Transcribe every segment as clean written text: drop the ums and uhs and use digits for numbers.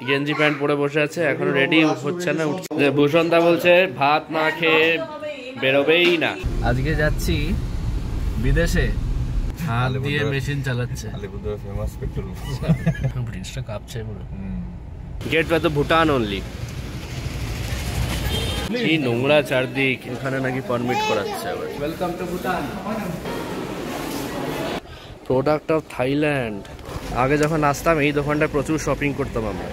গেঞ্জি প্যান্ট পরে বসে আছে, এখনো রেডি হচ্ছে না, উঠছে। ভূষণদা বলছে ভাত না খেয়ে বেরোবেই না। আজকে যাচ্ছি বিদেশে, হাত দিয়ে মেশিন চালাচ্ছে। আলিপুরদুয়ার ফেমাস পেট্রোল ব্রিজটা কাঁপছে পুরো। গেট পে তো ভুটান অনলি। কি নোংরা চারদিক, এখানে নাকি পারমিট করাচ্ছে আবার। Welcome to Bhutan, product of Thailand. আগে যখন আসতাম এই দোকানটায় প্রচুর শপিং করতাম আমরা।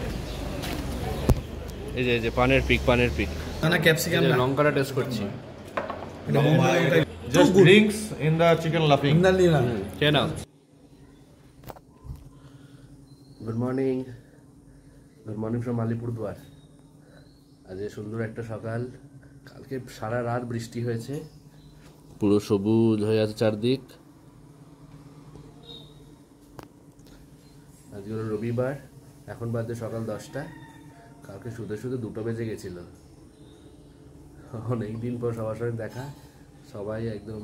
এই যে পানের পিক, পানের পিক না ক্যাপসিকাম না, লঙ্কাটা টেস্ট করছি। Just drinks in the chicken লাফিং। কে নাও? Good morning, good morning from Alipurduar. আজ সুন্দর একটা সকাল। কালকে সারা রাত বৃষ্টি হয়েছে, পুরো সবুজ হয়ে আছে চারদিক। আজকে হলো রবিবার, এখন বাজে সকাল 10টা। কালকে শুতে শুতে 2টো বেজে গেছিল। অনেক দিন পর সবার সঙ্গে দেখা, সবাই একদম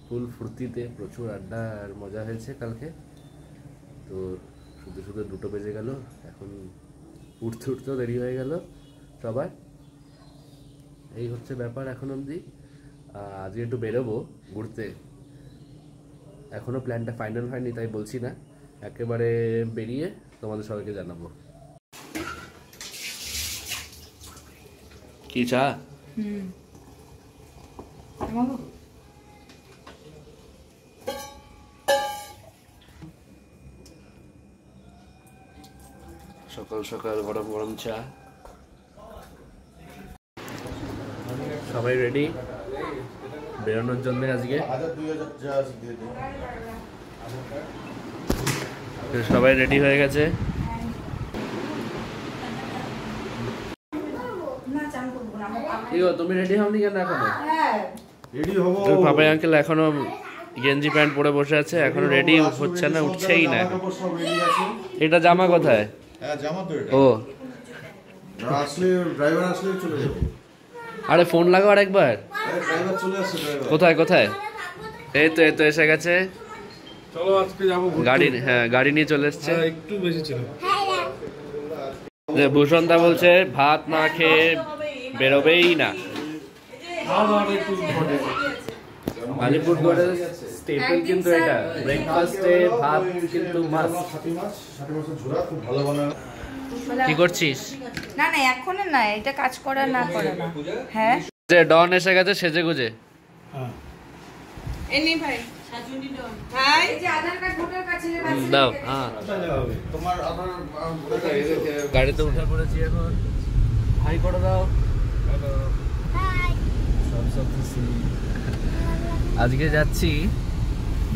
ফুল ফুর্তিতে, প্রচুর আড্ডা আর মজা হয়েছে কালকে। তো শুতে শুতে 2টো বেজে গেল, এখন উঠতে উঠতেও দেরি হয়ে গেল সবার। এই হচ্ছে ব্যাপার এখন অবধি। আজকে একটু বেরোবো ঘুরতে, এখনো প্ল্যানটা ফাইনাল হয়নি তাই বলছি না, একেবারে বেরিয়ে তোমাদের সবাইকে জানাবো। কি চা? সকাল সকাল গরম গরম চা। সবাই রেডি বেরোনোর জন্য আজকে। সবাই রেডি হয়ে গেছে। তুমি রেডি হওনি কেন এখনো? পাপাই আঙ্কেল এখনো গেঞ্জি প্যান্ট পরে বসে আছে, এখনো রেডি হচ্ছে না, উঠছেই না। এটা জামা কোথায়? ও আরে ফোন লাগাও আরেকবার। কোথায় কোথায়? এই তো এসে গেছে। চলো আজকে যাবো গাড়ি, হ্যাঁ গাড়ি নিয়ে চলে এসছে। একটু বেশি ছিল। ভূষণদা বলছে ভাত না খেয়ে বেরোবেই না। আলিপুরদুয়ারের স্টেপল কিন্তু এটা, ব্রেকফাস্টে ভাত কিন্তু মাস্ট। কি করছিস? না না এখন না, এটা কাজ করা না করা না। হ্যাঁ যে ডন এসে গেছে সেজে গুজে। এনি ভাই সাজুনি ডন ভাই, এই যে আধার কার্ড ভোটার কার্ড ছেলে বাসে দাও। হ্যাঁ তোমার আধার গাড়িতে উঠে পড়েছি এখন। হাই করে দাও। Hello hi. সব খুশি। আজকে যাচ্ছি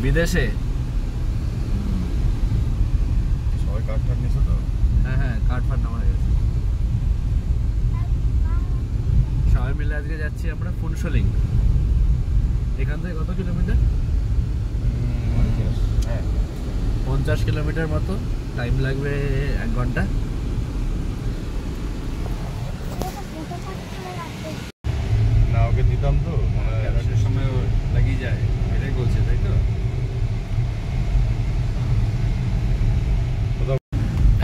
বিদেশে। সবাই কার্ড ফার্ড নিছো তো? হ্যাঁ কার্ড ফার্ড নেওয়া হয়ে গেছে। সবাই মিলে আজকে যাচ্ছি আমরা ফুনশোলিং। এখান থেকে কত কিলোমিটার? 50 কিলোমিটার মতো, টাইম লাগবে 1 ঘন্টা। না ওকে দিতাম তো, একটা সময় লাগিয়ে যায়, এটাই বলছে তাই তো?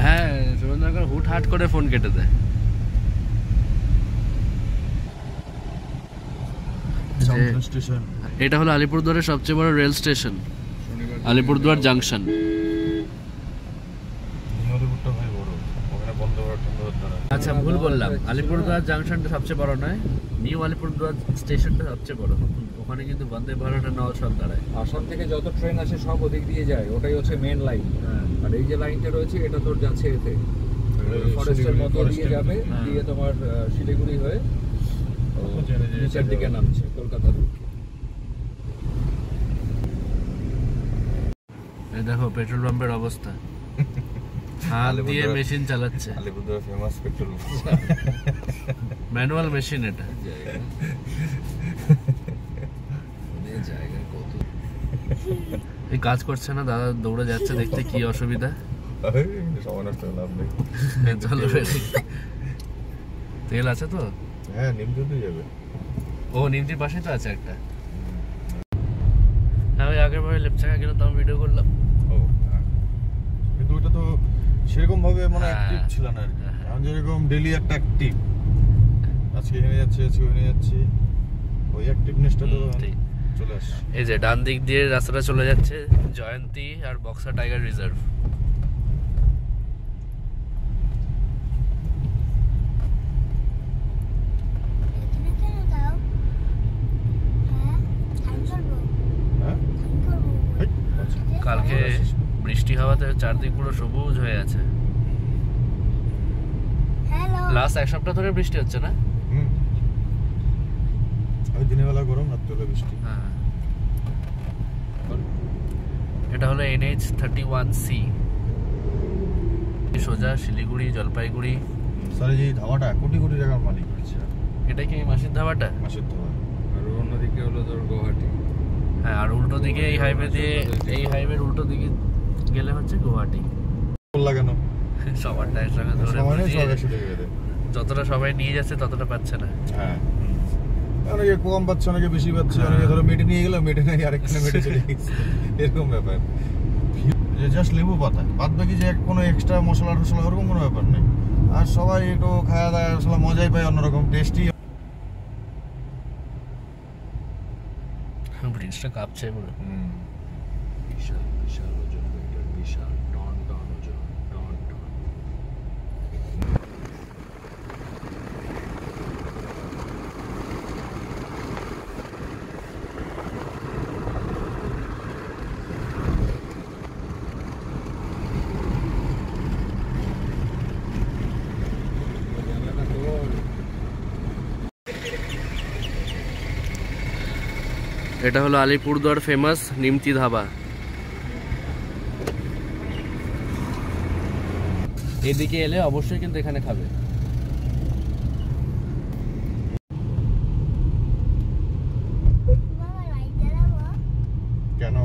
হ্যাঁ সুরেন্দ্রনগর হুট হাট করে ফোন কেটে দেয়। এটা হলো আলিপুরদুয়ারের সবচেয়ে বড় রেল স্টেশন, আলিপুরদুয়ার জাংশন। আচ্ছা ভুল বললাম, আলিপুরদুয়ার জাংশনটা সবচেয়ে বড় নয়, নিউ আলিপুরদুয়ার স্টেশনটা সবচেয়ে বড়। ওখানে কিন্তু বন্দে ভারত আর নওশাদ দাঁড়ায়। আসাম থেকে যত ট্রেন আসে সব ওদিক দিয়ে যায়, ওটাই হচ্ছে মেন লাইন। আর এই যে লাইনটা রয়েছে এটা তোর যাচ্ছে এতে ফরেস্টের মতো দিয়ে যাবে, দিয়ে তোমার শিলিগুড়ি হয়ে নিচের দিকে নামছে কলকাতার। এই দেখো পেট্রোল পাম্পের অবস্থা, হাত দিয়ে মেশিন চালাচ্ছে। Alipurduar famous petrol manual machine এটা। জায়গায় কত এই কাজ করছে না, দাদা দৌড়ে যাচ্ছে, দেখতে কি অসুবিধা। সময় নষ্ট লাভ নেই। চলো তেল আছে তো? হ্যাঁ নিমজুতে যাবে। ও নিমজির পাশে তো আছে একটা। হ্যাঁ ওই আগের বারে লেফট চাকা গেলাম, তো আমি ভিডিও করলাম। ও কিন্তু ওটা তো সেরকম ভাবে মানে হ্যাঁ। অ্যাক্টিভ ছিল না আর কি। এখন যেরকম ডেইলি একটা অ্যাক্টিভ, আজকে এখানে যাচ্ছি আজকে ওখানে যাচ্ছি, ওই অ্যাক্টিভনেসটা তো ঠিক। চলে আসছে। এই যে ডান দিক দিয়ে রাস্তাটা চলে যাচ্ছে জয়ন্তী আর বক্সা টাইগার রিজার্ভ। হ্যাঁ এই, আচ্ছা। কালকে বৃষ্টি হওয়াতে চারদিক পুরো সবুজ হয়ে আছে। লাস্ট এক সপ্তাহ ধরে বৃষ্টি হচ্ছে না? হুম, ওই দিনের বেলা গরম, রাত্রে বৃষ্টি। হ্যাঁ। এটা হলো NH31C, সোজা শিলিগুড়ি জলপাইগুড়ি। স্যার এই ধাবাটা কোটি কোটি টাকার মালিক। আচ্ছা, এটা কি মাসির ধাবাটা? মাসের ধাবা। আর অন্যদিকে হলো তোর গুয়াহাটি। হ্যাঁ, আর উল্টো দিকে এই হাইওয়ে দিয়ে, এই হাইওয়ের উল্টো দিকে গেলে হচ্ছে গুয়াহাটি। লাগানো সবারটা একসঙ্গে ধরে সমানে বুঝিয়ে সব একসাথে গেলে। যতটা সবাই নিয়ে যাচ্ছে ততটা পাচ্ছে না। হ্যাঁ, অনেকে কম পাচ্ছে, অনেকে বেশি পাচ্ছে, অনেকে ধরো মেটে নিয়ে গেল, মেটে নিয়ে আরেকখানে মেটে চলে গেছে, এরকম ব্যাপার। যে জাস্ট লেবু পাতা, বাদ বাকি যে কোনো এক্সট্রা মশলা টশলা ওরকম কোনো ব্যাপার নেই। আর সবাই একটু খাওয়া দাওয়া আসলে মজাই পায়, অন্যরকম টেস্টি। ব্রিজটা কাঁপছে পুরো। বিশাল বিশাল ওজন, এটার বিশাল টন টন ওজন, টন টন। এটা হলো আলিপুরদুয়ার ফেমাস নিমতি ধাবা। এদিকে এলে অবশ্যই কিন্তু এখানে খাবে। কেন?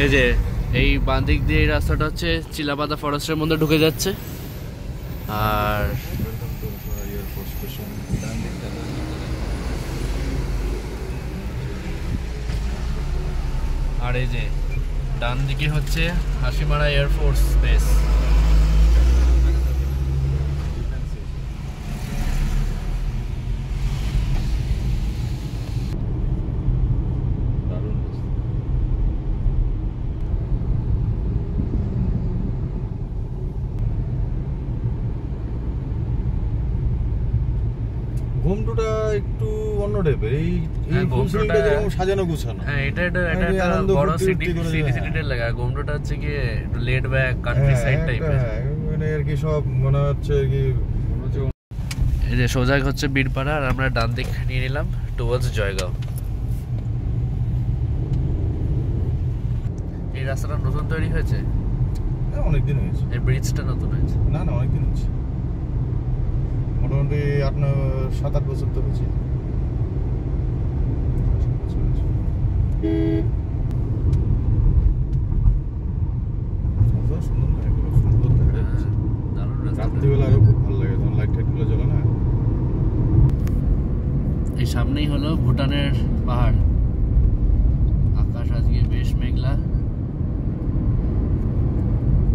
এই যে এই বাঁ দিক দিয়ে এই রাস্তাটা হচ্ছে চিলাপাতা ফরেস্টের মধ্যে ঢুকে যাচ্ছে। আর আর এই যে ডান দিকে হচ্ছে হাসিমারা এয়ারফোর্স বেস। ঘুমটুটা একটু অন্য টাইপের, এই হ্যাঁ, ঘুমটুটা যেরকম সাজানো গুছানো। হ্যাঁ, এটা একটা আনন্দ বড় ফুর্তি সিটি করে সিটি যায়। সিটির লাগা। গোমটোটা হচ্ছে কি একটু লেট ব্যাক কান্ট্রি সাইড টাইপের। হ্যাঁ, মানে আর কি সব মনে হচ্ছে কি, এই যে সোজা হচ্ছে বীরপাড়া, আর আমরা ডান দিক নিয়ে নিলাম টুয়ার্ডস জয়গাঁও। এই রাস্তাটা নতুন তৈরি হয়েছে, অনেকদিন হয়েছে। এই ব্রিজটা নতুন হয়েছে। না না, অনেকদিন হয়েছে, মোটামুটি 7-8 বছর তো হয়েছে। সুন্দর দেখা যাচ্ছে। দারুণ রাস্তা। রাত্রিবেলা আরো খুব ভালো লাগে, তখন লাইট টাইট গুলো জ্বলে না। এই সামনেই হলো ভুটানের পাহাড়। আকাশ আজকে বেশ মেঘলা।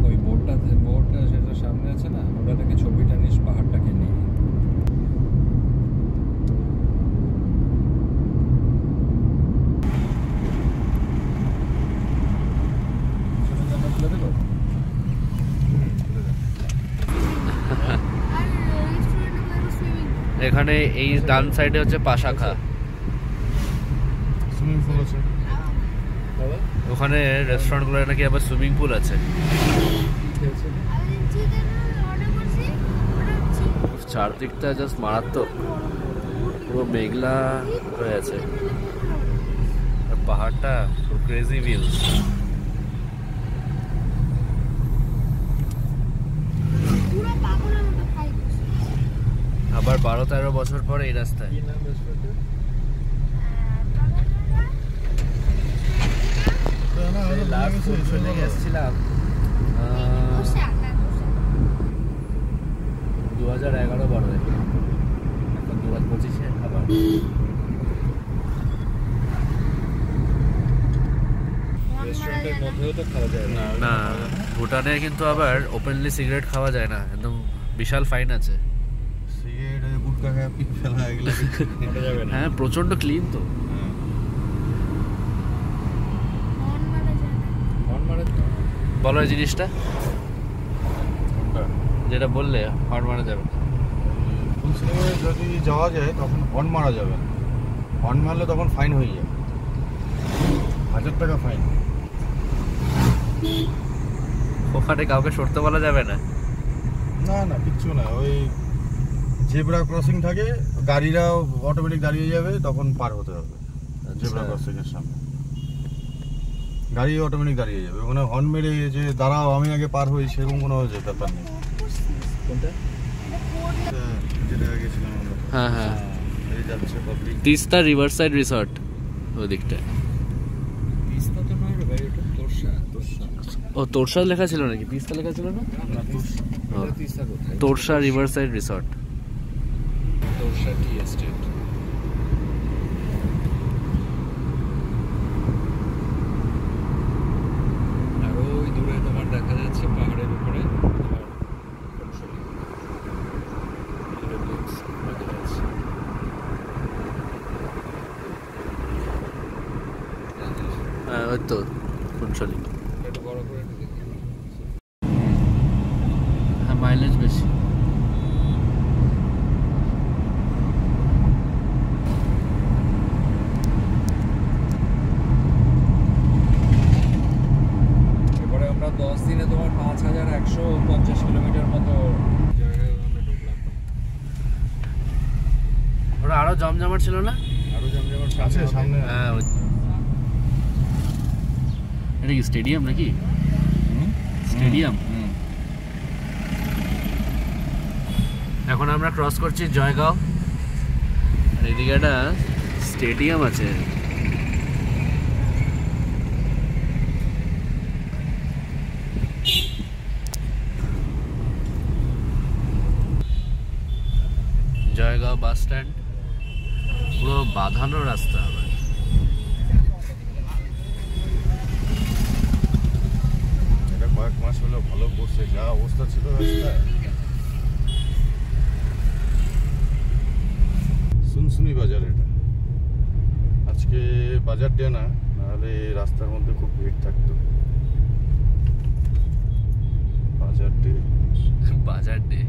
ওই বোর্ডটা সেটা সামনে আছে না, ওটা থেকে ছবিটা নিস পাহাড়টাকে নিয়ে। এখানে এই ডান সাইডে হচ্ছে পাশাখা, সুইমিং পুল আছে। ওখানে রেস্টুরেন্টগুলো নাকি আবার সুইমিং পুল আছে। চারদিকটা জাস্ট মারাত্মক, পুরো মেঘলা হয়ে আছে, আর পাহাড়টা ক্রেজি ভিউ। আবার 12-13 বছর পরে এই রাস্তায়। লাস্ট ফুনসুলি এসেছিলাম 2011-12 এখন 2025-এ আবার। রেস্টুরেন্টের মধ্যেও তো খাওয়া যায় না। না, ভুটানে কিন্তু আবার ওপেনলি সিগারেট খাওয়া যায় না, একদম বিশাল ফাইন আছে। সিগারেট গুটকা খায় পিক ফেলা এগুলো ওটা যাবে না। হ্যাঁ, প্রচন্ড ক্লিন তো। হর্ন মারে তো। বলো এই জিনিসটা যেটা বললে হর্ন মারা যাবে না। ফুনসুলিংয়ে যদি যাওয়া যায় তখন হর্ন মারা যাবে না, হর্ন মারলে তখন ফাইন হয়ে যায়, 1000 টাকা ফাইন। ওখানে কাউকে সরতে বলা যাবে না। না না কিচ্ছু না, ওই জেব্রা ক্রসিং থাকে, গাড়িরা অটোমেটিক দাঁড়িয়ে যাবে, তখন পার হতে হবে জেব্রা ক্রসিং এর সামনে, গাড়ি অটোমেটিক দাঁড়িয়ে যাবে। ওখানে হর্ন মেরে যে দাঁড়াও আমি আগে পার হই সেরকম কোনো ব্যাপার নেই। কোনটা? যেটা গেছিলাম আমরা, হ্যাঁ হ্যাঁ, এই যাচ্ছে পাবলিক। তিস্তা রিভারসাইড রিসর্ট ওই দিকটা। তিস্তা তো নয় রে ভাই, এটা তোরসা। ও তোরসা লেখা ছিল নাকি? তিস্তা লেখা ছিল না? এটা তিস্তা কোথায়? Torsa riverside resort. Torsa tea estate. আর ওই দূরে তোমার দেখা যাচ্ছে পাহাড়ের উপরে তোমার ফুনসুলি। রিলেটিভস দেখা যাচ্ছে। হ্যাঁ, ওই তো ফুনসুলি। একটু বড় করে একটু দেখি। হ্যাঁ, মাইলেজ বেশি। এবারে আমরা 10 দিনে তোমার 5150 কিলোমিটার মতো জায়গায় আমরা ঢুকলাম। ওরা আরো জমজমাট ছিল না? আরো জমজমাট আছে সামনে। হ্যাঁ, এটা কি স্টেডিয়াম নাকি? স্টেডিয়াম। এখন আমরা ক্রস করছি জয়গাঁও, আর এদিকে একটা স্টেডিয়াম আছে। জয়গাঁও বাস স্ট্যান্ড, পুরো বাঁধানো রাস্তা আবার। এটা কয়েক মাস হলো ভালো করছে, যা অবস্থা ছিল রাস্তায়। শুনশুনি বাজার এটা, আজকে বাজার ডে না, নাহলে এই রাস্তার মধ্যে খুব ভিড় থাকতো। বাজার ডে, বাজার ডে।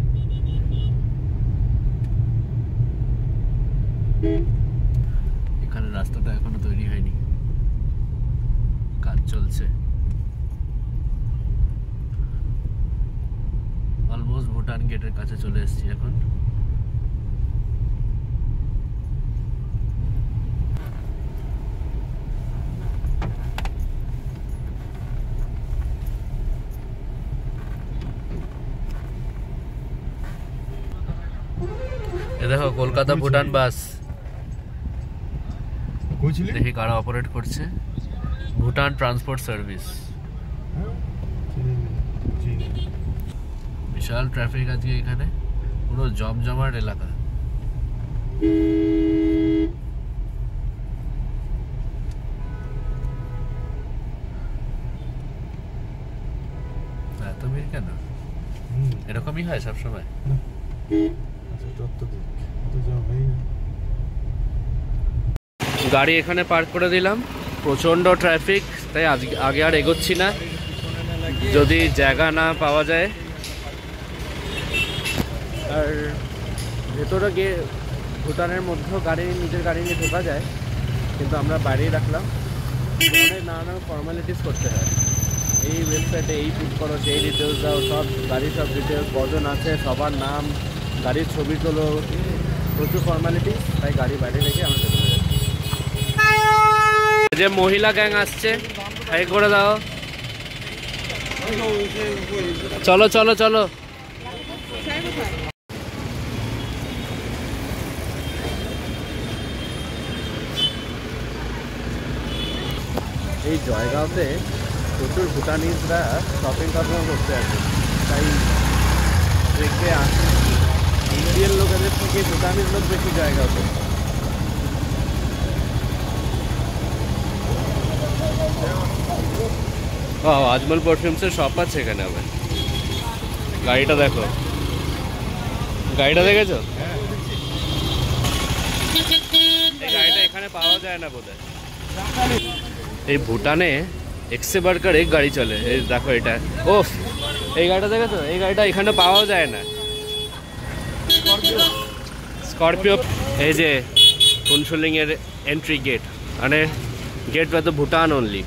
এখানে রাস্তাটা এখনো তৈরি হয়নি, কাজ চলছে। অলমোস্ট ভুটান গেটের কাছে চলে এসেছি এখন। এ দেখো কলকাতা ভুটান বাস, কইছিলি? দেখি কারা অপারেট করছে। Bhutan transport service. বিশাল ট্রাফিক আজকে এখানে, পুরো জমজমাট এলাকা। এত ভিড় কেন? এরকমই হয় সবসময়। গাড়ি এখানে পার্ক করে দিলাম, প্রচন্ড ট্রাফিক, তাই আগে আর এগোচ্ছি না, যদি জায়গা না পাওয়া যায়। আর ভেতরে গিয়ে ভুটানের মধ্যেও গাড়ি, নিজের গাড়ি নিয়ে ঢোকা যায়, কিন্তু আমরা বাইরেই রাখলাম। অনেক নানান ফর্মালিটিস করতে হয়, এই ওয়েবসাইটে এই পুট করো, সেই ডিটেলস দাও, সব গাড়ির সব ডিটেলস, কজন আছে, সবার নাম, গাড়ির ছবি তোলো, প্রচুর ফর্মালিটিস, তাই গাড়ি বাইরে রেখে আমরা চলে যাচ্ছি। যে মহিলা গ্যাং আসছে, হাই করে দাও। চলো চলো চলো। এই জয়গাঁওতে প্রচুর ভুটানিজরা শপিং করতে আছে, তাই দেখবে ইন্ডিয়ান লোকেদের থেকে ভুটানিজ লোক বেশি জায়গা হতো। আজমল পারফিউমসের শপ আছে এখানে আবার। গাড়িটা দেখো, গাড়িটা দেখেছো? এই গাড়িটা এখানে পাওয়া যায় না বোধহয়। এই ভুটানে এক্সে বার্কার এক গাড়ি চলে, এই দেখো এটা। ওফ, এই গাড়িটা দেখেছো? এই গাড়িটা এখানে পাওয়া যায় না। স্করপিও। এই যে ফুনসুলিং এর এন্ট্রি গেট, মানে gate by the Bhutan only.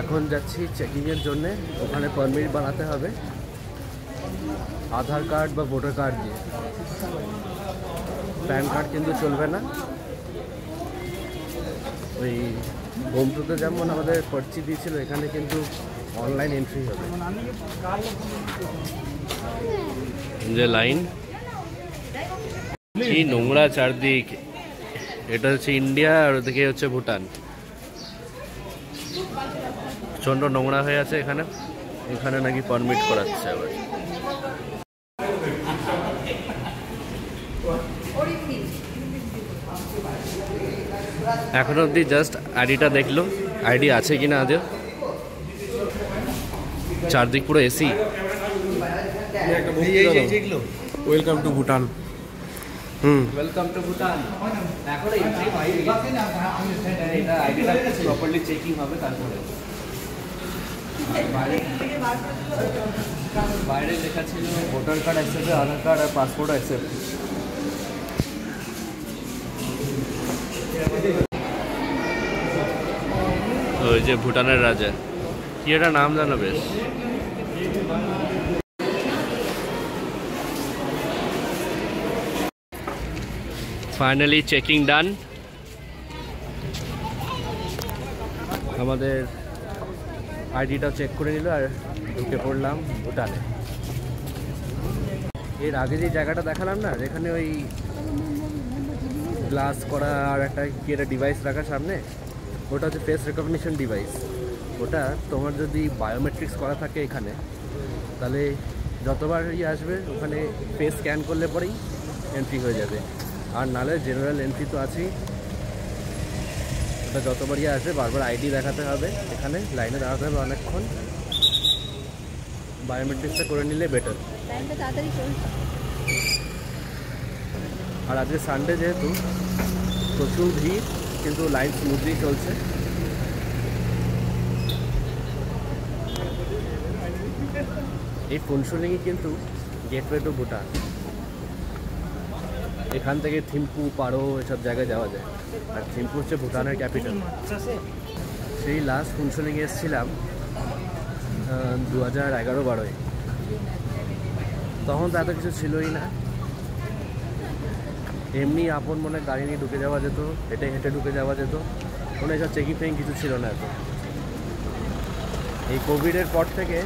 এখন যাচ্ছি চেকিংয়ের জন্যে, ওখানে পারমিট বানাতে হবে আধার কার্ড বা ভোটার কার্ড দিয়ে। প্যান কার্ড কিন্তু চলবে না। ওই গোমতুতে যেমন আমাদের পর্চি দিয়েছিল, এখানে কিন্তু অনলাইন এন্ট্রি হবে। যে লাইন, কি নোংরা চারদিক। এটা হচ্ছে ইন্ডিয়া আর ওদিকে হচ্ছে ভুটান। প্রচণ্ড নোংরা হয়ে আছে এখানে। এখানে নাকি পারমিট করাচ্ছে আবার। এখন অবধি জাস্ট আইডিটা দেখলো, আইডি আছে কিনা আদৌ। চারদিক পুরো AC. Welcome to Bhutan. Welcome to Bhutan. এখন এন্ট্রি হয়নি, এটা আইডিটা প্রপারলি চেকিং হবে তারপরে। বাইরে লেখা ছিল ভোটার কার্ড অ্যাকসেপ্ট, আধার কার্ড আর পাসপোর্ট অ্যাকসেপ্ট। ওই যে ভুটানের রাজা, কি একটা নাম জানো বেশ। ফাইনালি চেকিং ডান। আমাদের আইডিটাও চেক করে নিল আর ঢুকে পড়লাম ভুটানে। এর আগে যে জায়গাটা দেখালাম না, যেখানে ওই গ্লাস করা আর একটা কি একটা ডিভাইস রাখা সামনে, ওটা হচ্ছে ফেস রেকগনিশন ডিভাইস। ওটা তোমার যদি বায়োমেট্রিক্স করা থাকে এখানে, তাহলে যতবার আসবে ওখানে ফেস স্ক্যান করলে পরেই এন্ট্রি হয়ে যাবে। আর নালে জেনারেল এন্ট্রি তো আছেই, ওটা যতবারই আসবে বারবার আইডি দেখাতে হবে, এখানে লাইনে দাঁড়াতে হবে অনেকক্ষণ। বায়োমেট্রিক্সটা করে নিলে বেটার। আর আজকে সানডে যেহেতু প্রচুর ভিড়, কিন্তু লাইন স্মুথলি চলছে। এই ফুনসুলিংই কিন্তু গেটওয়ে টু ভুটান। এখান থেকে থিম্পু, পারো এসব জায়গায় যাওয়া যায়। আর থিম্পু হচ্ছে ভুটানের ক্যাপিটাল। সেই লাস্ট ফুনসুলিং এসেছিলাম 2011-12-এ। তখন তো এত কিছু ছিলই না, এমনি আপন মনে গাড়ি নিয়ে ঢুকে যাওয়া যেত, হেঁটে হেঁটে ঢুকে যাওয়া যেত, কোনো এসব চেকিং ফেকিং কিছু ছিল না এত। এই কোভিডের পর থেকে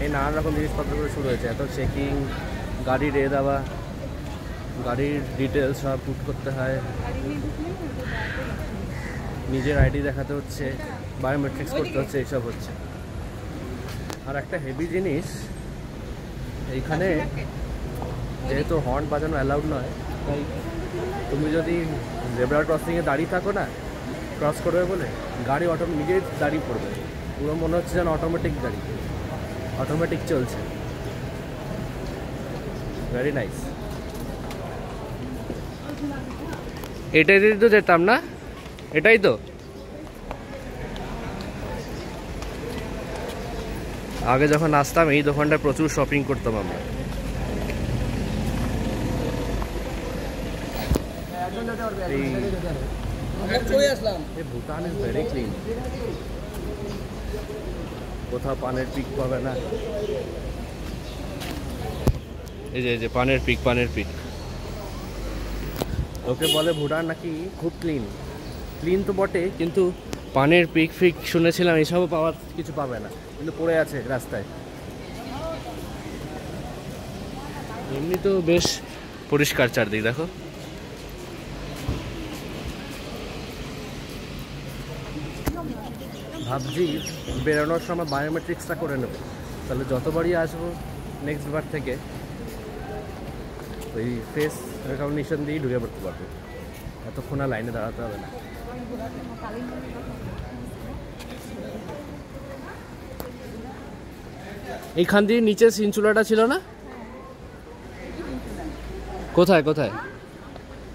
এই নানান রকম জিনিসপত্রগুলো শুরু হয়েছে, এত চেকিং, গাড়ি রে দেওয়া, গাড়ির ডিটেলস সব পুট করতে হয়, নিজের আইডি দেখাতে হচ্ছে, বায়োমেট্রিক্স করতে হচ্ছে, এইসব হচ্ছে। আর একটা হেভি জিনিস, এইখানে যেহেতু হর্ন বাজানো অ্যালাউড নয়, তাই তুমি যদি জেব্রা ক্রসিংয়ে দাঁড়িয়ে থাকো না, ক্রস করবে বলে, গাড়ি নিজেই দাঁড়িয়ে পড়বে। পুরো মনে হচ্ছে যেন অটোমেটিক গাড়ি, অটোমেটিক চলছে। Very nice. এটাই তো যেতাম না, এটাই তো আগে যখন আসতাম এই দোকানটায় প্রচুর শপিং করতাম আমরা। ভুটান ইজ ভেরি ক্লিন, কোথাও পানের পিক পাবে না। এই যে পানের পিক, পানের পিক। ওকে বলে ভুটান নাকি খুব ক্লিন। ক্লিন তো বটে, কিন্তু পানের পিক ফিক শুনেছিলাম এসবও পাওয়ার কিছু পাবে না, কিন্তু পড়ে আছে রাস্তায়। এমনি তো বেশ পরিষ্কার চারদিক, দেখো ভাবছি বেরোনোর সময় বায়োমেট্রিক্সটা করে নেব, তাহলে যতবারই আসবো নেক্সট বার থেকে ওই ফেস রেকগনিশন দিয়েই ঢুকে পড়তে পারবো, এতক্ষণ আর লাইনে দাঁড়াতে হবে না। এইখান দিয়ে নিচে সিনচুলাটা ছিল না? কোথায় কোথায়?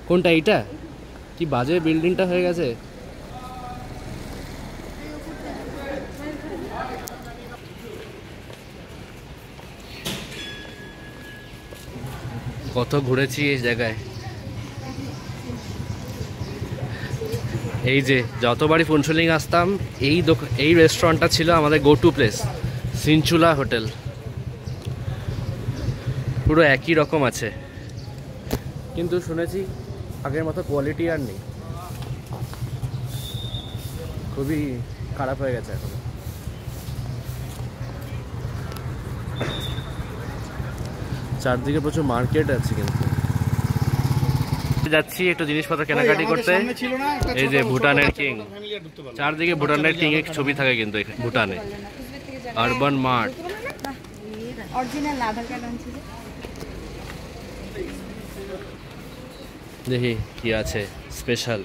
কোনটা? এইটা কি বাজে বিল্ডিংটা হয়ে গেছে। কত ঘুরেছি এই জায়গায়। এই যে যতবারই ফুনশুলিং আসতাম এই রেস্টুরেন্টটা ছিল আমাদের go to place, Sinchula hotel. পুরো একই রকম আছে, কিন্তু শুনেছি আগের মতো কোয়ালিটি আর নেই, খুবই খারাপ হয়ে গেছে এখন। চারদিকে প্রচুর মার্কেট আছে, কিন্তু যাচ্ছি একটু জিনিসপত্র কেনাকাটি করতে। এই যে ভুটানের কিং, চারদিকে ভুটানের কিং এর ছবি থাকে কিন্তু ভুটানে। আরবান মার্ট, অরিজিনাল আধার কার্ড আনছি। দেখি কি আছে স্পেশাল।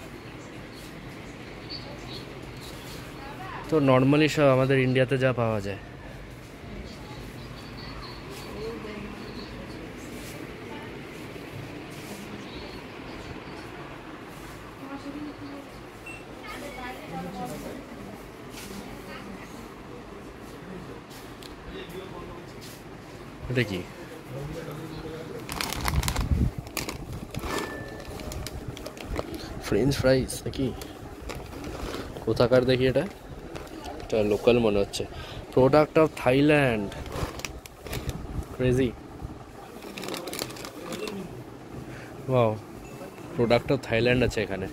তো নর্মালি সব আমাদের ইন্ডিয়াতে যা পাওয়া যায়। এটা কি? ফ্রেঞ্চ ফ্রাইস নাকি? কোথাকার দেখি এটা? এটা লোকাল মনে হচ্ছে। Product of Thailand. Crazy. Wow, product of Thailand আছে এখানে।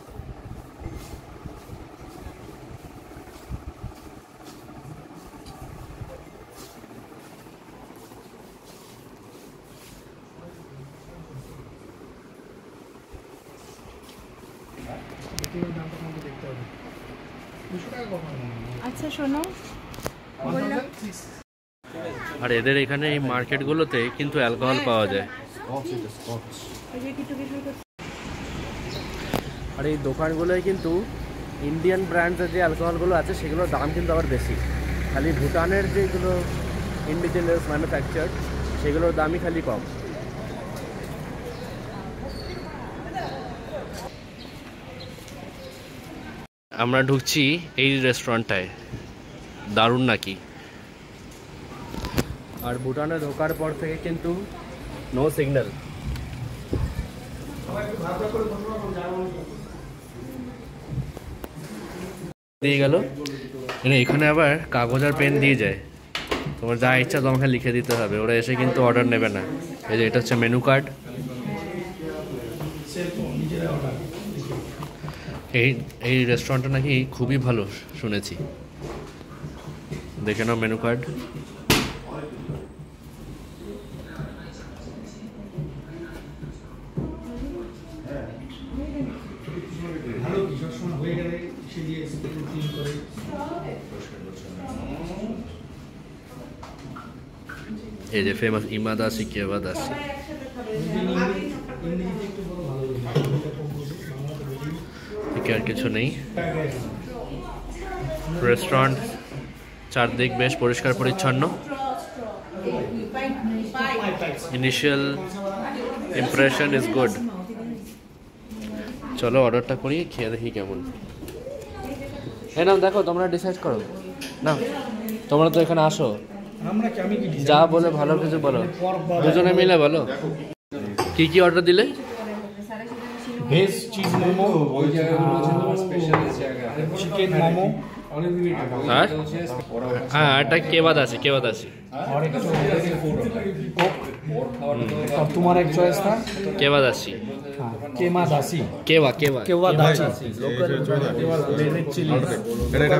আচ্ছা শোনো, আর এদের এখানে এই মার্কেটগুলোতে কিন্তু অ্যালকোহল পাওয়া যায়। আর এই দোকানগুলোয় কিন্তু ইন্ডিয়ান ব্র্যান্ডের যে অ্যালকোহলগুলো আছে সেগুলোর দাম কিন্তু আবার বেশি। খালি ভুটানের যেগুলো ইন্ডিজিনাস ম্যানুফ্যাকচার সেগুলোর দামই খালি কম। আমরা ঢুকছি এই রেস্টুরেন্টটায়, দারুণ নাকি। আর ভুটানে ঢোকার পর থেকে কিন্তু নো সিগন্যাল। দিয়ে গেল এখানে আবার কাগজ আর পেন দিয়ে যায়, তোমার যা ইচ্ছা তোমাকে লিখে দিতে হবে, ওরা এসে কিন্তু অর্ডার নেবে না। এই যে এটা হচ্ছে মেনু কার্ড। এই রেস্টুরেন্টটা নাকি খুবই ভালো শুনেছি, দেখে নাও মেনু কার্ড। এই যে ফেমাস ইমাদাসি কেওয়াদাসি। আর কিছু নেই। রেস্টুরেন্ট চারদিক বেশ পরিষ্কার পরিচ্ছন্ন। Initial impression is good. চলো অর্ডারটা করি, খেয়ে দেখি কেমন। হ্যাঁ নাও, দেখো তোমরা ডিসাইড করো না, তোমরা তো এখানে আসো, যা বলে ভালো কিছু বলো, দুজনে মিলে বলো। কি কি অর্ডার দিলে? Veg cheese momo, chicken momo, আর হ্যাঁ এটা কেবাদাসি। কোক ওর খাওয়াটা তো और तुम्हारा एक चॉइस था কেবা দাসি हाँ केमा दासी কেবা কেবা केवा दासी এটা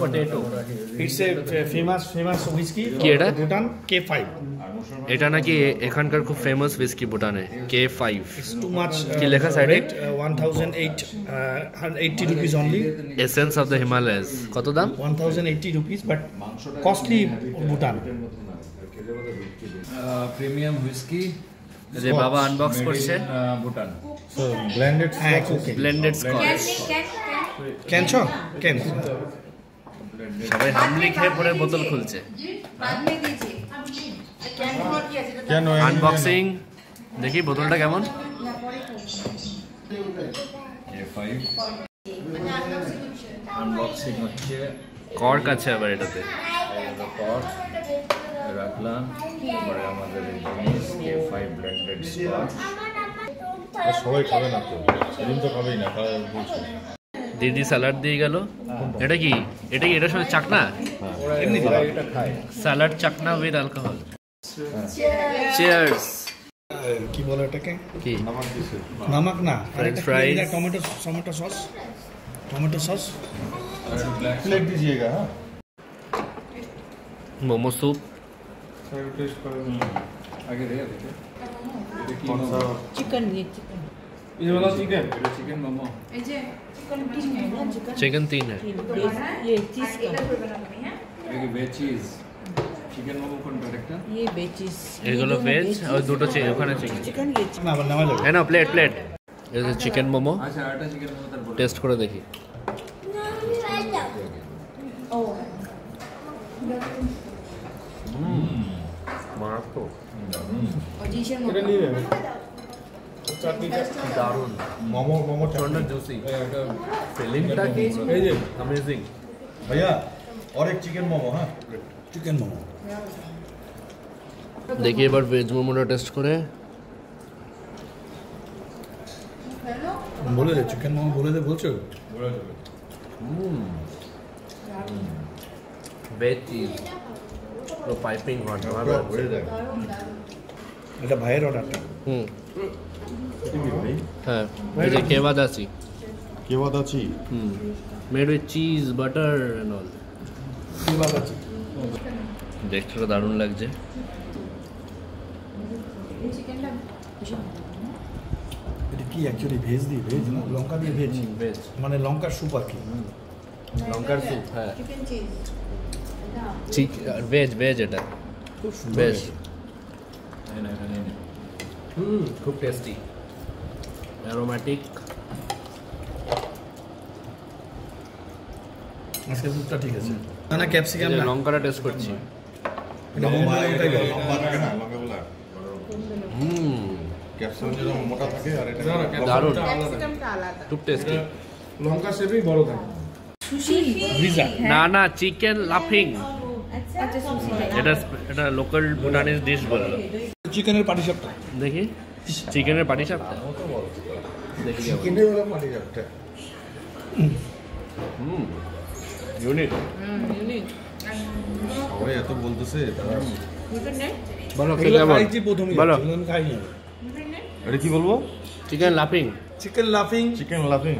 potato it's a famous whiskey কি এটা? Bhutan K5 এটা নাকি এখানকার খুব ফেমাস হুইস্কি ভুটানে K5 it's too much কি লেখা সাইডে? 1080 rupees only essence of the Himalayas কত দাম? 1080 rupees but costly Bhutan premium whisky যে বাবা আনবক্স করছে ভুটান ব্লেন্ডেড হ্যাঁ okay blended Scotch can cho can সবাই হামলি খেয়ে পরে বোতল খুলছে। बाद में दीजिए कैन और किया जेটা কেন আনবক্সিং দেখি বোতলটা কেমন। আনবক্সিং হচ্ছে কর্ক আছে আবার এটাতে। কর্ক রাখলাম পরে আমাদের এই জিনিস K5 ব্লেন্ডেড স্কচ সবাই খাবে না তো সেদিন তো খাবেই না তাহলে বলছি দিদি স্যালাড দিয়ে গেল। এটা কি এটার সাথে চাকনা? এমনি এটা খায় স্যালাড চাকনা উইথ অ্যালকোহল। চিয়ার্স। কি বলে এটাকে কি নামাক দিছে নামক না French fries. Tomato sauce plate दीजिएगा हाँ মোমো স্যুপ। टेस्ट करें আগে রে দেখে এটা কি कौन सा चिकन ये चिकन ये वाला चिकन এটা চিকেন মোমো ए जे चिकन तीन है ना चिकन চিকেন 3 है। ये चीज का এটা কি ভেজ চিজ চিকেন মোমো কোনটা একটা ये वेज चीज এগুলো ভেজ আর দুটো ওখানে চিকেন। चिकन ये না আবার নামা যাবে হ্যাঁ না প্লেট এটা চিকেন মোমো আচ্ছা এটা চিকেন মোমো তার বলে টেস্ট করে দেখি। মারাত্মক पोजीशन দারুণ मोमो मोमो প্রচন্ড জুসি এটা ফিলিংটা কি অ্যামেজিং। भैया और एक चिकन मोमो हाँ চিকেন মোমো দেখি এবার ভেজ মোমোটা টেস্ট করে। বলে দে চিকেন মোমো বলে দে বলছো ভেজ চিজ পুরো পাইপিং হট बढ़ जाएगा এটা ভাইয়ের অর্ডারটা হ্যাঁ এই যে কেবা দাসি के बाद अच्छी made with cheese butter and all. কি বাবা আছে দেখতে তো দারুণ লাগছে। এটা কি অ্যাকচুয়ালি ভেজ না লঙ্কা দিয়ে ভেজ ভেজ মানে লঙ্কার স্যুপ আর কি লঙ্কার স্যুপ হ্যাঁ चिकन चीज ভেজ এটা খুব সুন্দর বেশ না এখানে নেই খুব টেস্টি অ্যারোমেটিক। আজকে স্যুপটা ঠিক আছে না ক্যাপসিকাম না লঙ্কাটা টেস্ট করছি। এটা মোমো ওটাই বলে लंबा থাকে না লঙ্কা বলা ক্যাপসুল যেটা মোটা থাকে আর এটা দারুণ कैप्सिकम का आलादा খুব টেস্টি। লঙ্কা সেটাই বড় থাকে सुशी ভিজা না চিকেন লাফিং अच्छा सुशी এটা লোকাল ভুটানিজ ডিশ বললো। চিকেনের পাটিসাপটা দেখি চিকেনের পাটিসাপটা দেখি কেমন। চিকেনের ওলা পাটি যাচ্ছে ইউনিক। यूनिक সবাই এত বলতেছে বলো খাইছি প্রথমে বলো আমি খাইনি এটা কি বলবো চিকেন লাফিং। চিকেন লাফিং চিকেন লাফিং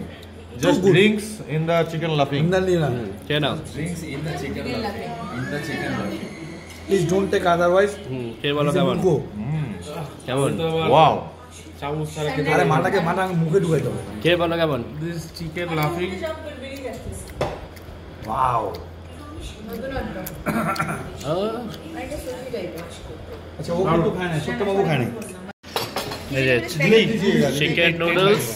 just drinks in the chicken লাফিং ইন্দালি না কে নাও drinks in the chicken please don't take otherwise কে বলো কেমন কেমন ওয়াও আরে মাটা আমি মুখে ঢুকাইতে হবে কে বলো কেমন দিস চিকেন লাফিং ওয়াও আচ্ছা ও কিন্তু খায় না ছোট্ট বাবু খায় না এই যে চিকেন নুডলস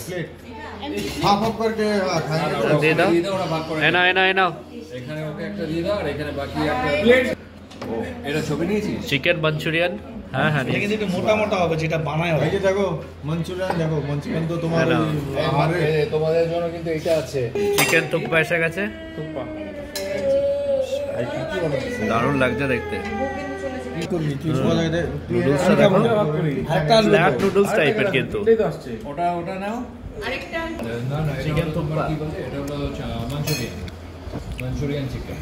হাফ হাফ करके खाएंगे দিয়ে দাও দিয়ে দাও ওরা ভাগ করে এনাও এখানে ওকে একটা দিয়ে দাও আর এখানে বাকি একটা প্লেট এটা ছবি নিয়েছিস চিকেন মাঞ্চুরিয়ান হ্যাঁ এটা কিন্তু একটু মোটা মোটা হবে যেটা বানায় হবে এই যে দেখো মঞ্চুরিয়ান তো তোমার হ্যাঁ, আহারে তোমাদের জন্য কিন্তু এটা আছে চিকেন তুপ্পা এসে গেছে দারুণ লাগছে দেখতে। কি করবি তুই নুডলসটা দেখো একটা ফ্ল্যাট নুডলস টাইপের কিন্তু ওটা নাও আরেকটা না চিকেন থুপ্পা। কি বলে এটা হলো মাঞ্চুরিয়ান চিকেন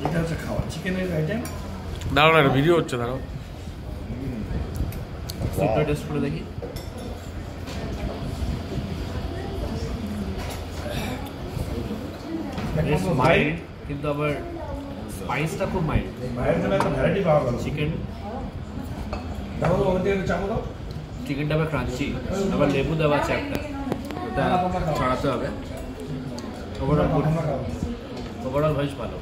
এটা হচ্ছে খাওয়া চিকেনের আইটেম দাঁড়াও না, ভিডিও হচ্ছে, দাঁড়াও স্যুপটা টেস্ট করে দেখি। মাইল্ড, কিন্তু আবার স্পাইসটা খুব মাইল্ড। চিকেন চিকেনটা আবার ক্রাঞ্চি, আবার লেবু দেওয়া আছে একটা, ওটা ছড়াতে হবে। ওভারঅল বেশ ভালো।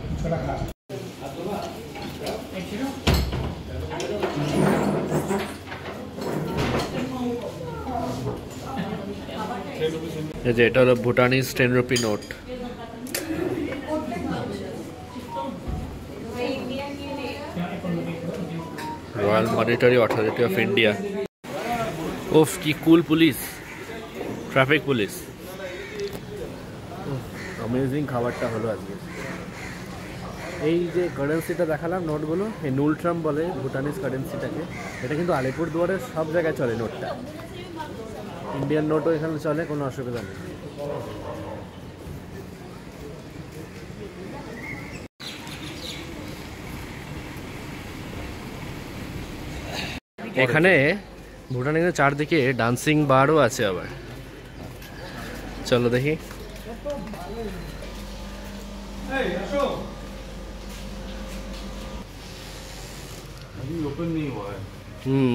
এই যে এটা হলো Bhutanese 10 rupee note. Royal Monetary Authority of India. ওফ কি cool police, traffic police. Amazing খাবারটা হলো আজকে। এই যে কারেন্সিটা দেখালাম নোটগুলো, এই নুলট্রাম বলে ভুটানিজ কারেন্সিটাকে। এটা কিন্তু আলিপুরদুয়ারের সব জায়গায় চলে নোটটা, ইন্ডিয়ান নোটও এখানে চলে, কোনো অসুবিধা নেই। এখানে ভুটানের চারদিকে ডান্সিং বারও আছে আবার, চলো দেখি।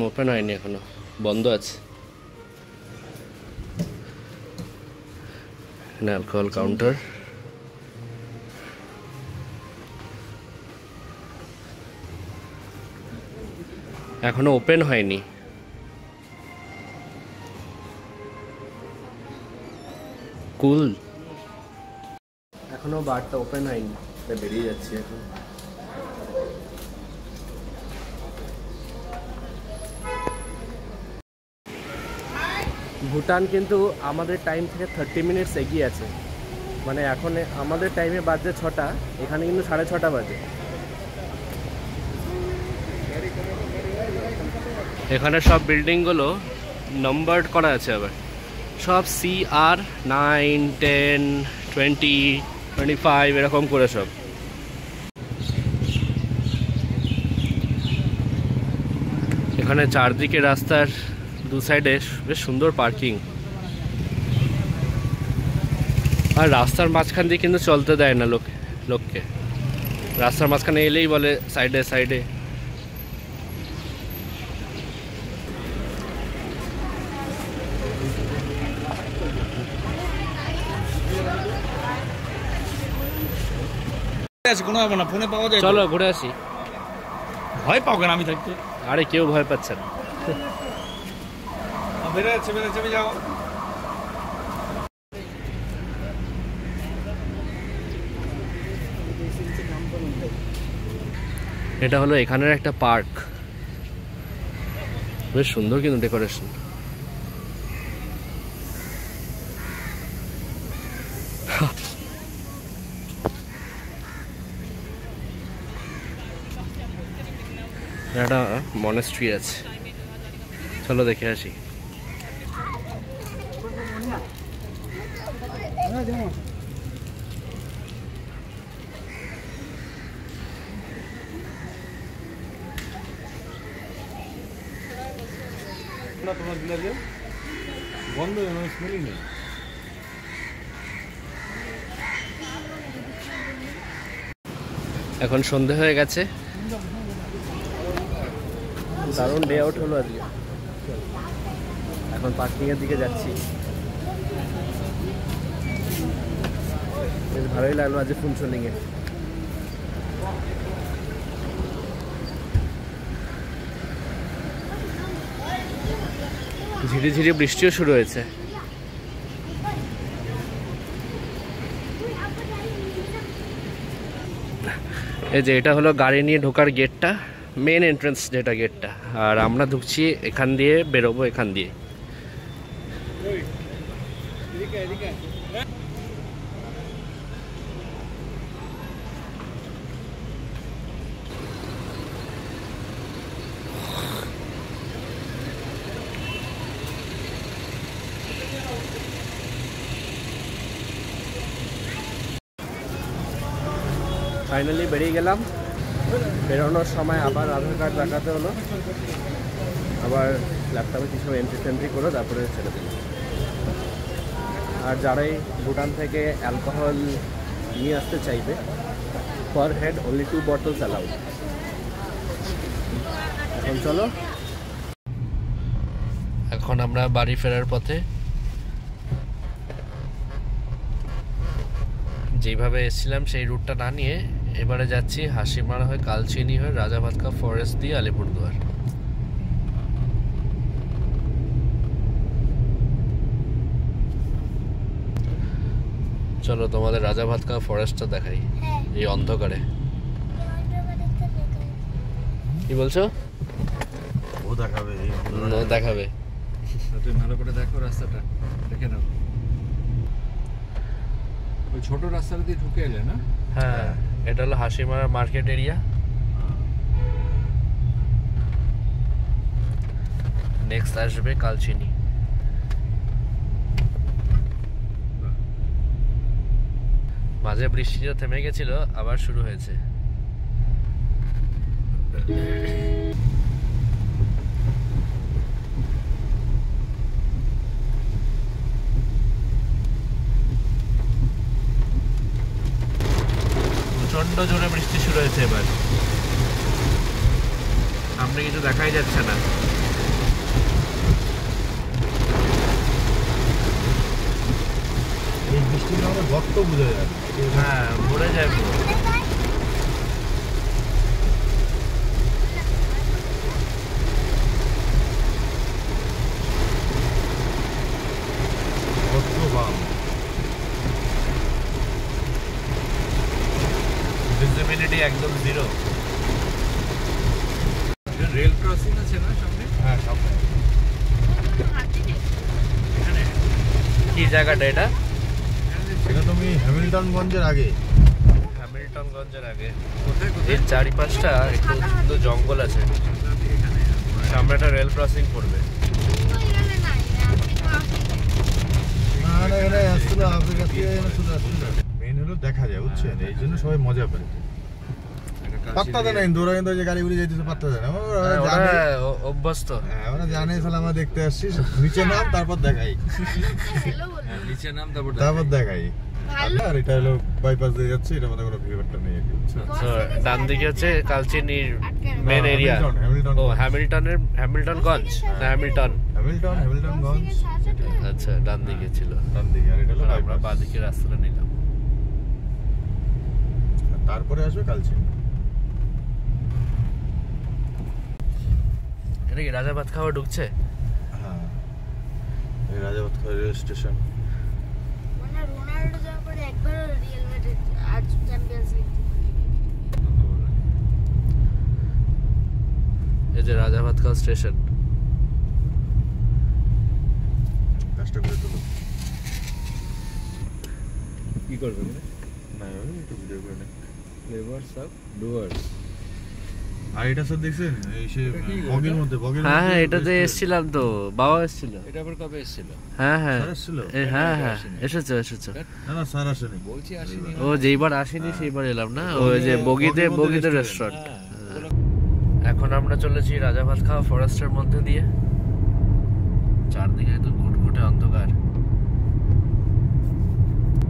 ওপেন হয়নি এখনো, বন্ধ আছে। Alcohol counter. এখনো ওপেন হয়নি। কুল, এখনো বারটা ওপেন হয়নি, বেরিয়ে যাচ্ছি এখন। ভুটান কিন্তু আমাদের টাইম থেকে 30 মিনিটস এগিয়ে আছে, মানে এখন আমাদের টাইমে বাজে 6টা, এখানে কিন্তু 6:30 বাজে। এখানে সব বিল্ডিংগুলো নাম্বারড করা আছে, আবার সব CR 9, 10, 20, 25 এরকম করে সব। এখানে চারদিকে রাস্তার দু সাইডে বেশ সুন্দর পার্কিং, আর রাস্তার মাঝখান দিয়ে কিন্তু চলতে দেয় না লোককে। রাস্তার মাঝখানে এলেই বলে সাইডে সাইডে। কোনো হবে না, ফোনে পাওয়া যায়। চলো ঘুরে আসি। ভয় পাও কেন আমি থাকতে? আরে কেউ ভয় পাচ্ছে না। বেরোচ্ছে যাও। এটা হলো এখানের একটা পার্ক, বেশ সুন্দর কিন্তু ডেকোরেশন। একটা মনেস্ট্রি আছে, চলো দেখে আসি। বন্ধ, স্মেলই নেই। এখন সন্ধে হয়ে গেছে, দারুণ ডে আউট হলো আজকে। এখন পার্কিংয়ের দিকে যাচ্ছি। বেশ ভালোই লাগলো আজ ফুনসুনিংয়ে। ঝিরি ঝিরি বৃষ্টিও শুরু হয়েছে। এই যে এটা হলো গাড়ি নিয়ে ঢোকার গেটটা, মেন এন্ট্রান্স যেটা গেটটা, আর আমরা ঢুকছি এখান দিয়ে, বেরোবো এখান দিয়ে। ফাইনালি বেরিয়ে গেলাম। বেরোনোর সময় আবার আধার কার্ড দেখাতে হলো, আবার ল্যাপটপে কিছু এন্ট্রি করে তারপরে ছেড়ে দিল। আর যারাই ভুটান থেকে অ্যালকোহল নিয়ে আসতে চাইবে, per head only 2 bottles allowed. এখন চলো, এখন আমরা বাড়ি ফেরার পথে। যেইভাবে এসেছিলাম সেই রুটটা না নিয়ে এবারে যাচ্ছি হাসিমারা হয়ে কালচিনি হয়ে রাজাভাতকা ফরেস্ট দিয়ে আলিপুরদুয়ার। চলো তোমাদের রাজাভাতকা ফরেস্টটা দেখাই এই অন্ধকারে। কি বলছো? ও দেখাবে, দেখাবে। তুমি ভালো করে দেখো রাস্তাটা, দেখে নাও। ওই ছোট রাস্তাটা দিয়ে ঢুকে এলে না? হ্যাঁ, এটা হলো হাসিমারা মার্কেট এরিয়া। নেক্সট আসবে কালচিনি। মাঝে বৃষ্টিটা থেমে গেছিল, আবার শুরু হয়েছে। প্রচন্ড জোরে বৃষ্টি শুরু হয়েছে এবার, সামনে কিছু দেখাই যাচ্ছে না। এই বৃষ্টির আমাদের গর্ত বোঝা যায়। হ্যাঁ, ভরে যায় পুরো। গর্ত বাম। ভিজিবিলিটি একদম জিরো। রেল ক্রসিং আছে না সামনে? হ্যাঁ, সামনে। কি জায়গাটা এটা? এটা তুমি হ্যামিল্টনগঞ্জের আগে। হ্যামিল্টনগঞ্জের আগে। কোথায় এর চারিপাশটা একটু সুন্দর জঙ্গল আছে, সামনে একটা রেল ক্রসিং পড়বে। না না, এটা আসছিল আফ্রিকা থেকে, এখানে চলে আসছিল। মেইন হলো দেখা যায়, বুঝছেন? এই জন্য সবাই মজা পায়। পাত্তা দেয় না কিন্তু ওরা, কিন্তু যে গাড়ি ঘুরে যাইতেছে পাত্তা দেয় না। ওরা জানে, অভ্যস্ত। হ্যাঁ, ওরা জানে তাহলে আমরা দেখতে আসছি, নিচে নাম তারপর দেখাই, নিচে নাম তারপর দেখাই। আর এটা হলো বাইপাস দিয়ে যাচ্ছে, এটা মধ্যে কোনো ভিড়টা নেই আর কি, বুঝছেন? ডান দিকে হচ্ছে কালচিনির মেন এরিয়া। হ্যামিল্টন, ও হ্যামিল্টনগঞ্জ না হ্যামিল্টনগঞ্জ। আচ্ছা, ডান দিকে ছিল। ডান দিকে, আর এটা হলো আর আমরা বাইপাস। বাঁ দিকে রাস্তাটা নিলাম। আর তারপরে আসবে কালচিনি। এটা কি রাজাভাত খাওয়া ঢুকছে? হ্যাঁ, এই রাজাভাতকা রেল স্টেশন। মানে রোনাল্ডো যাওয়ার পরে একবারও রিয়াল মাদ্রিদ আজ চ্যাম্পিয়ন্স লিগ। এই যে রাজাভাতকা স্টেশন। কাজটা করে তুলো। কি করবে? না, একটু ভিডিও করে নেই। Flavours of Dooars. আর এটা স্যার দেখছেন এই সে এটা কি? বগির মধ্যে, বগির হ্যাঁ মধ্যে এটাতে এসেছিলাম তো, বাবা এসেছিল। এটা আবার কবে এসেছিল? হ্যাঁ হ্যাঁ স্যার এসেছিল? হ্যাঁ এটা হ্যাঁ, আসেনি। এসেছো। না না, স্যার আসেনি। বলছি আসেনি। ও যেইবার আসেনি সেইবার এলাম না, ওই যে বগিতে রেস্টুরেন্ট। এখন আমরা চলেছি রাজাভাতকা ফরেস্টের মধ্যে দিয়ে। চারদিকে একদম ঘুটঘুটে অন্ধকার।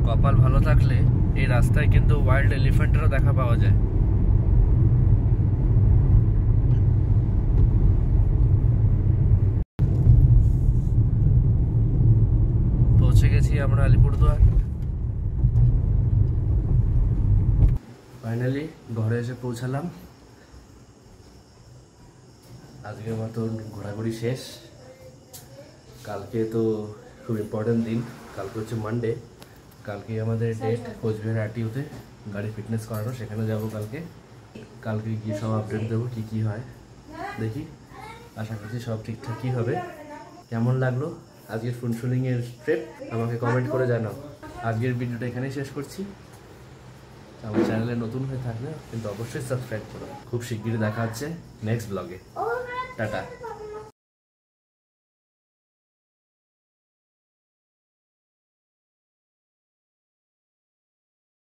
কপাল ভালো থাকলে এই রাস্তায় কিন্তু ওয়াইল্ড এলিফ্যান্টেরও দেখা পাওয়া যায়। পৌঁছে গেছি আমরা আলিপুরদুয়ার। ফাইনালি ঘরে এসে পৌঁছালাম। আজকের মতন ঘোরাঘুরি শেষ। কালকে তো খুব ইম্পর্টেন্ট দিন, কালকে হচ্ছে মানডে। কালকে আমাদের ডেট কোচবিহার আরটিওতে গাড়ি ফিটনেস করানো, সেখানে যাব কালকে গিয়ে সব আপডেট দেবো কী হয় দেখি। আশা করছি সব ঠিকঠাকই হবে। কেমন লাগলো আজকের ফুনসুলিংয়ের ট্রিপ আমাকে কমেন্ট করে জানাও। আজকের ভিডিওটা এখানেই শেষ করছি। আমার চ্যানেলে নতুন হয়ে থাকলে কিন্তু অবশ্যই সাবস্ক্রাইব করো। খুব শিগগিরই দেখা হচ্ছে নেক্সট ব্লগে। টাটা।